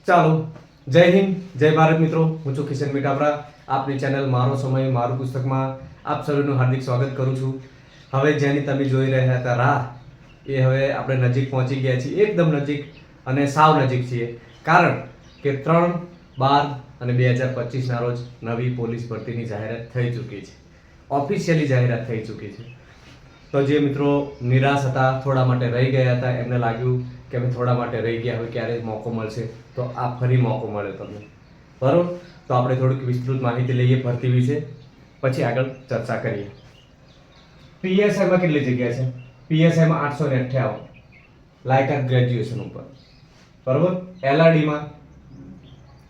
ચાલો, જય હિન્દ, જય ભારત મિત્રો. હું છું કિશન મીઠાપરા. આપની ચેનલ મારો સમય મારું પુસ્તકમાં આપ સૌનું હાર્દિક સ્વાગત કરું છું. હવે જેની તમે જોઈ રહ્યા હતા રાહ, એ હવે આપણે નજીક પહોંચી ગયા છીએ, એકદમ નજીક અને સાવ નજીક છીએ. કારણ કે 3/12 અને 2025ના રોજ નવી પોલીસ ભરતીની જાહેરાત થઈ ચૂકી છે. ઓફિશિયલી જાહેરાત થઈ ચૂકી છે. તો જે મિત્રો નિરાશ હતા, થોડા માટે રહી ગયા હતા, એમને લાગ્યું કે અમે થોડા માટે રહી ગયા, હવે ક્યારે મોકો મળશે, તો આ ફરી મોકો મળ્યો તમને. બરોબર, તો આપણે થોડીક વિસ્તૃત માહિતી લઈએ ભરતી વિશે, પછી આગળ ચર્ચા કરીએ. પીએસઆઈમાં કેટલી જગ્યા છે? પીએસઆઈમાં 858, લાયકાત ગ્રેજ્યુએશન ઉપર. બરોબર. એલઆરડીમાં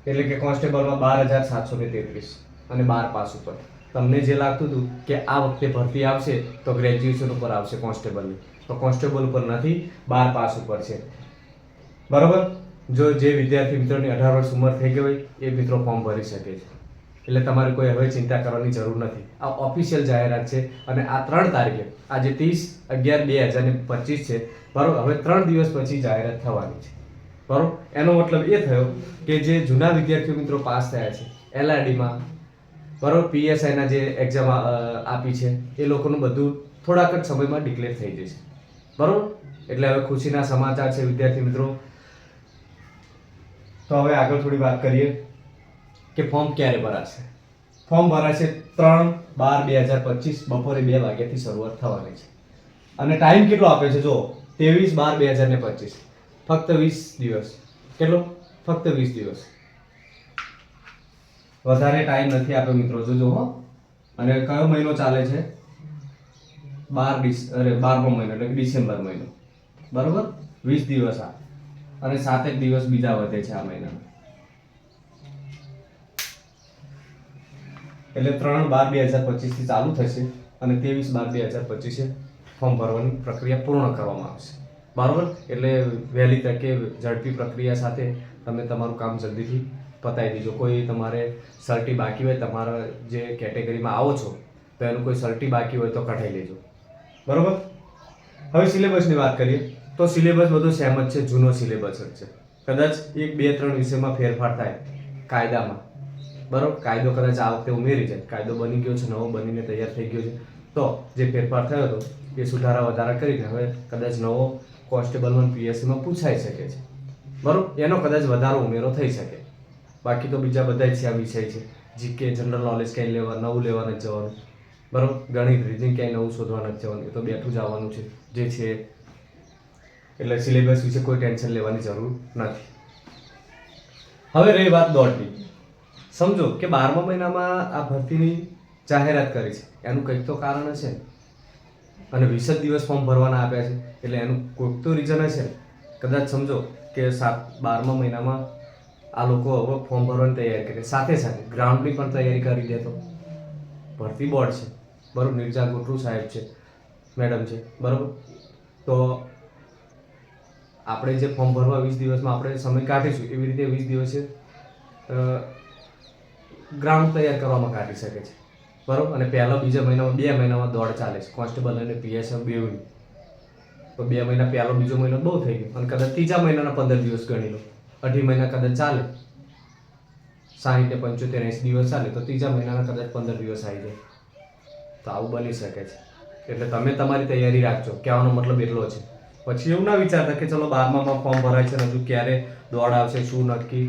એટલે કે કોન્સ્ટેબલમાં 12,733 અને 12 પાસ ઉપર. તમને જે લાગતું હતું કે આ વખતે ભરતી આવશે તો ગ્રેજ્યુએશન ઉપર આવશે કોન્સ્ટેબલની, તો કોન્સ્ટેબલ ઉપર નથી, 12 પાસ ઉપર છે. બરોબર. જો જે વિદ્યાર્થી મિત્રોની 18 વર્ષ ઉંમર થઈ ગઈ હોય એ મિત્રો ફોર્મ ભરી શકે છે. એટલે તમારે કોઈ હવે ચિંતા કરવાની જરૂર નથી. આ ઓફિશિયલ જાહેરાત છે અને આ 3 તારીખે, આજે 30/11/2025 છે. બરોબર. હવે 3 દિવસ પછી જાહેરાત થવાની છે. બરોબર. એનો મતલબ એ થયો કે જે જૂના વિદ્યાર્થીઓ મિત્રો પાસ થયા છે એલઆરડીમાં, બરોબર, પીએસઆઈના જે એક્ઝામ આપી છે એ લોકોનું બધું થોડાક જ સમયમાં ડિક્લેર થઈ જશે. બરોબર. એટલે હવે ખુશીના સમાચાર છે વિદ્યાર્થી મિત્રો. તો હવે આગળ થોડી વાત કરીએ કે ફોર્મ ક્યારે ભરાશે. ફોર્મ ભરાશે 3/12/2025 બપોરે 2 વાગ્યાથી શરૂઆત થવાની છે. અને ટાઈમ કેટલો આપે છે? જો 23/12/2025, ફક્ત 20 દિવસ. કેટલો? ફક્ત 20 દિવસ. વધારે ટાઈમ નથી આપ્યો મિત્રો, જોજો હો. અને કયો મહિનો ચાલે છે? 12મો મહિનો એટલે કે ડિસેમ્બર મહિનો. બરોબર. 20 દિવસ આ અને 7 દિવસ બીજા વધે છે આ મહિનામાં. એટલે 3/12/2025 થી ચાલુ થશે અને 23/12/2025 ફોર્મ ભરવાની પ્રક્રિયા પૂર્ણ કરવામાં આવશે. બરોબર. એટલે વહેલી તકે ઝડપી પ્રક્રિયા સાથે તમે તમારું કામ જલ્દીથી પતાવી દેજો. કોઈ તમારે સર્ટી બાકી હોય, તમારા જે કેટેગરીમાં આવો છો તો એનું કોઈ સર્ટી બાકી હોય તો કઢાઈ લેજો. બરોબર. હવે સિલેબસની વાત કરીએ તો સિલેબસ બધો સેમ જ છે, જૂનો સિલેબસ જ છે. કદાચ 1, 2, 3 વિષયમાં ફેરફાર થાય કાયદામાં. બરોબર. કાયદો કદાચ આ વખતે ઉમેરી જાય, કાયદો બની ગયો છે, નવો બનીને તૈયાર થઈ ગયો છે, તો જે ફેરફાર થયો હતો એ સુધારા વધારા કરીને હવે કદાચ નવો કોન્સ્ટેબલમાં પીએસસીમાં પૂછાઈ શકે છે. બરોબર. એનો કદાચ વધારો ઉમેરો થઈ શકે. બાકી તો બીજા બધા જ છે આ વિષય છે. જીકે, જનરલ નોલેજ ક્યાંય નવું લેવા નથી જવાનું. બરોબર. ગણિત, રીઝનિંગ ક્યાંય નવું શોધવા નથી જવાનું, એ તો બેઠું જ આવવાનું છે જે છે. એટલે સિલેબસ વિશે કોઈ ટેન્શન લેવાની જરૂર નથી. હવે રહી વાત દોડની. સમજો કે 12મા મહિનામાં આ ભરતીની જાહેરાત કરી છે, એનું કંઈક તો કારણ હશે અને 20 દિવસ ફોર્મ ભરવાના આપ્યા છે, એટલે એનું કોઈક તો રીઝન હશે. કદાચ સમજો કે 12મા મહિનામાં આ લોકો હવે ફોર્મ ભરવાની તૈયારી કરે, સાથે સાથે ગ્રાઉન્ડની પણ તૈયારી કરી દે તો. ભરતી બોર્ડ છે, બરોબર, નિર્જા ગોટરુ સાહેબ છે, મેડમ છે, બરોબર. તો આપણે જે ફોર્મ ભરવા 20 દિવસમાં આપણે સમય કાઢીશું, એવી રીતે 20 દિવસે ગ્રાઉન્ડ તૈયાર કરવામાં કાઢી શકે છે. બરોબર. અને પહેલા બીજા મહિનામાં 2 મહિનામાં દોડ ચાલે છે કોન્સ્ટેબલ અને પીએસઆઈ બેવની. તો 2 મહિના પહેલો બીજો મહિનો બહુ થઈ ગયો. અને કદાચ ત્રીજા મહિનાના 15 દિવસ ગણી લો, 2.5 મહિના કદાચ ચાલે, 60 ને 75 80 દિવસ ચાલે, તો ત્રીજા મહિનાના કદાચ 15 દિવસ આવી જાય. તો આવું બની શકે છે. એટલે તમે તમારી તૈયારી રાખજો. કહેવાનો મતલબ એટલો છે. પછી એવું ના વિચારતા કે ચલો 12મામાં ફોર્મ ભરાય છે ને હજુ ક્યારે દોડ આવશે, શું નક્કી.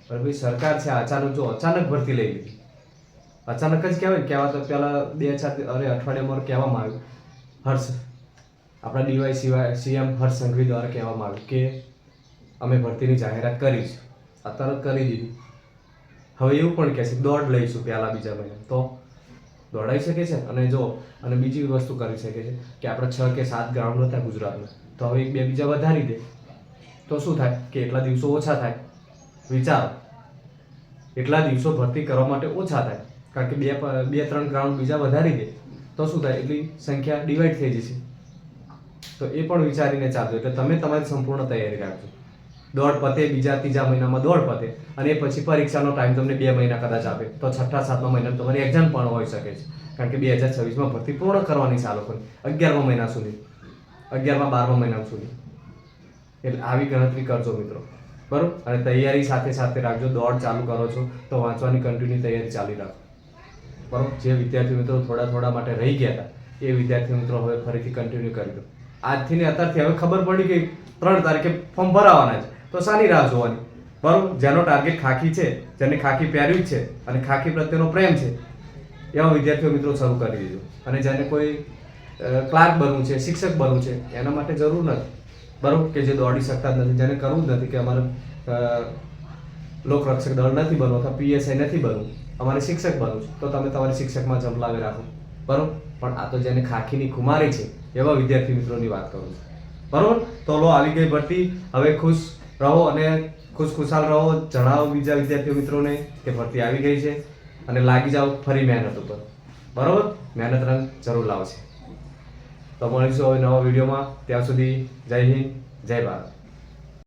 પણ ભાઈ સરકાર છે, અચાનક ભરતી લઈ લીધી. અચાનક જ કહેવા તો પહેલા 2-4 અઠવાડિયામાં કહેવામાં આવ્યું, આપણા ડીવાય સીએમ હર્ષ સંઘવી દ્વારા કહેવામાં આવ્યું કે અમે ભરતીની જાહેરાત કરી છે. આ તરત કરી દીધી. હવે એવું પણ કહે છે દોડ લઈશું પહેલા બીજા મહિના, તો દોડાઈ શકે છે. અને અને બીજી વસ્તુ કરી શકે છે કે આપણે 6 કે 7 ગ્રાઉન્ડ હતા ગુજરાતમાં, તો હવે 1-2 બીજા વધારી દે, તો શું થાય કે એટલા દિવસો ઓછા થાય. વિચારો, એટલા દિવસો ભરતી કરવા માટે ઓછા થાય, કારણ કે 2-3 ગ્રાઉન્ડ બીજા વધારી દે તો શું થાય, એટલી સંખ્યા ડિવાઈડ થઈ જશે. તો એ પણ વિચારીને ચાલજો. એટલે તમે તમારી સંપૂર્ણ તૈયારી રાખજો. દોડ પતે, ત્રીજા મહિનામાં દોડ પતે અને એ પછી પરીક્ષાનો ટાઈમ તમને 2 મહિના કદાચ આપે, તો 6-7મા મહિનામાં તમારી એક્ઝામ પણ હોઈ શકે છે. કારણ કે 2026માં ભરતી પૂર્ણ કરવાની છે આ લોકોની 11મા મહિના સુધી, 11મા 12મા મહિના સુધી. એટલે આવી ગણતરી કરજો મિત્રો. બરાબર. અને તૈયારી સાથે સાથે રાખજો. દોડ ચાલુ કરો છો તો વાંચવાની કન્ટિન્યુ તૈયારી ચાલી રાખો, બરાબર. જે વિદ્યાર્થી મિત્રો થોડા માટે રહી ગયા હતા એ વિદ્યાર્થી મિત્રો હવે ફરીથી કન્ટિન્યુ કરી દો. આજથી ને અત્યારથી હવે ખબર પડી કે 3 તારીખે ફોર્મ ભરાવાના છે, તો સાની રાહ જોવાની, બરાબર. જેનો ટાર્ગેટ ખાખી છે, જેને ખાખી પહેર્યું છે અને ખાખી પ્રત્યેનો પ્રેમ છે, એવા વિદ્યાર્થીઓ મિત્રો શરૂ કરી દેજો. અને જેને કોઈ ક્લાર્ક બનવું છે, શિક્ષક બનવું છે, એના માટે જરૂર નથી, બરાબર, કે જે દોડી શકતા જ નથી, જેને કરવું જ નથી કે અમારે લોકરક્ષક દળ નથી બનવું અથવા પીએસઆઈ નથી બનવું, અમારે શિક્ષક બનવું છે, તો તમે તમારી શિક્ષકમાં ઝંપલાવી રાખો, બરાબર. પણ આ તો જેને ખાખીની ખુમારી છે એવા વિદ્યાર્થી મિત્રોની વાત કરું છું, બરાબર. તો લો, આવી ગઈ ભરતી. હવે ખુશ રહો અને ખુશખુશાલ રહો. જણાવો બીજા વિદ્યાર્થીઓ મિત્રોને કે ભરતી આવી ગઈ છે અને લાગી જાઓ ફરી મહેનત ઉપર, બરાબર. મહેનત રંગ જરૂર લાવશે. તો મળીશું હવે નવા વિડીયોમાં. ત્યાં સુધી જય હિન્દ, જય ભારત.